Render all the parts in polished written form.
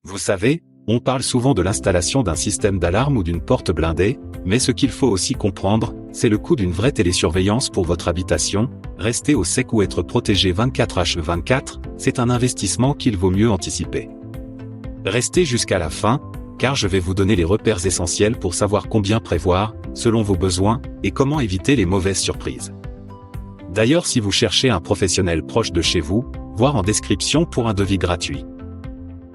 Vous savez, on parle souvent de l'installation d'un système d'alarme ou d'une porte blindée, mais ce qu'il faut aussi comprendre, c'est le coût d'une vraie télésurveillance pour votre habitation. Rester au sec ou être protégé 24h/24, c'est un investissement qu'il vaut mieux anticiper. Restez jusqu'à la fin, car je vais vous donner les repères essentiels pour savoir combien prévoir, selon vos besoins, et comment éviter les mauvaises surprises. D'ailleurs, si vous cherchez un professionnel proche de chez vous, voir en description pour un devis gratuit.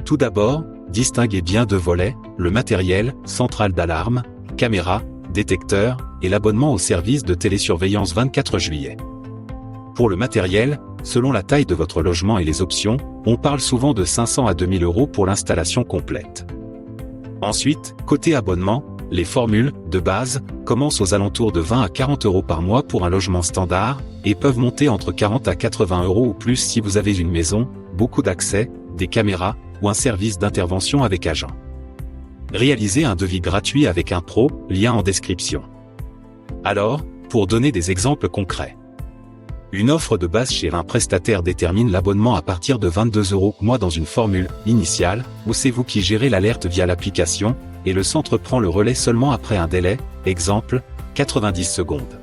Tout d'abord, distinguez bien deux volets, le matériel, centrale d'alarme, caméra, détecteur, et l'abonnement au service de télésurveillance 24 juillet. Pour le matériel, selon la taille de votre logement et les options, on parle souvent de 500 à 2000 € pour l'installation complète. Ensuite, côté abonnement, les formules, de base, commencent aux alentours de 20 à 40 € par mois pour un logement standard, et peuvent monter entre 40 à 80 € ou plus si vous avez une maison, beaucoup d'accès, des caméras, ou un service d'intervention avec agent. Réalisez un devis gratuit avec un pro, lien en description. Alors, pour donner des exemples concrets. Une offre de base chez un prestataire détermine l'abonnement à partir de 22 € mois dans une formule initiale, où c'est vous qui gérez l'alerte via l'application, et le centre prend le relais seulement après un délai, exemple, 90 secondes.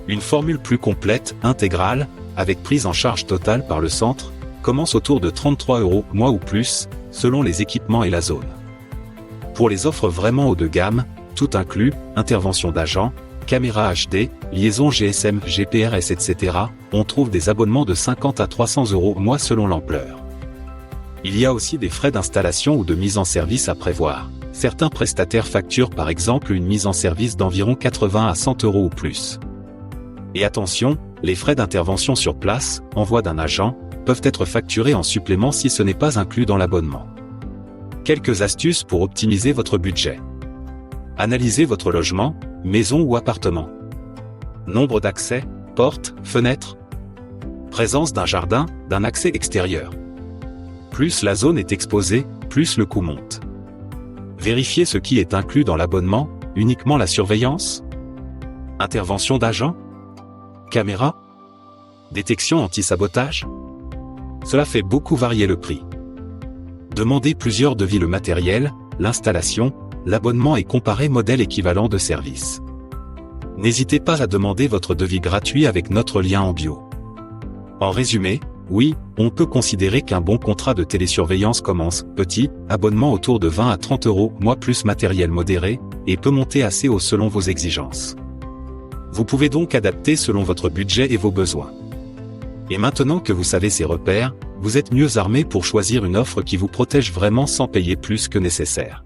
Une formule plus complète, intégrale, avec prise en charge totale par le centre, commence autour de 33 € mois ou plus, selon les équipements et la zone. Pour les offres vraiment haut de gamme, tout inclus, intervention d'agent, caméra HD, liaison GSM, GPRS etc., on trouve des abonnements de 50 à 300 € mois selon l'ampleur. Il y a aussi des frais d'installation ou de mise en service à prévoir. Certains prestataires facturent par exemple une mise en service d'environ 80 à 100 € ou plus. Et attention, les frais d'intervention sur place, envoi d'un agent, peuvent être facturés en supplément si ce n'est pas inclus dans l'abonnement. Quelques astuces pour optimiser votre budget. Analysez votre logement, maison ou appartement. Nombre d'accès, portes, fenêtres. Présence d'un jardin, d'un accès extérieur. Plus la zone est exposée, plus le coût monte. Vérifiez ce qui est inclus dans l'abonnement, uniquement la surveillance. Intervention d'agent. Caméra. Détection anti-sabotage. Cela fait beaucoup varier le prix. Demandez plusieurs devis le matériel, l'installation, l'abonnement et comparez modèle équivalent de service. N'hésitez pas à demander votre devis gratuit avec notre lien en bio. En résumé, oui, on peut considérer qu'un bon contrat de télésurveillance commence petit, abonnement autour de 20 à 30 € mois plus matériel modéré, et peut monter assez haut selon vos exigences. Vous pouvez donc adapter selon votre budget et vos besoins. Et maintenant que vous savez ces repères, vous êtes mieux armé pour choisir une offre qui vous protège vraiment sans payer plus que nécessaire.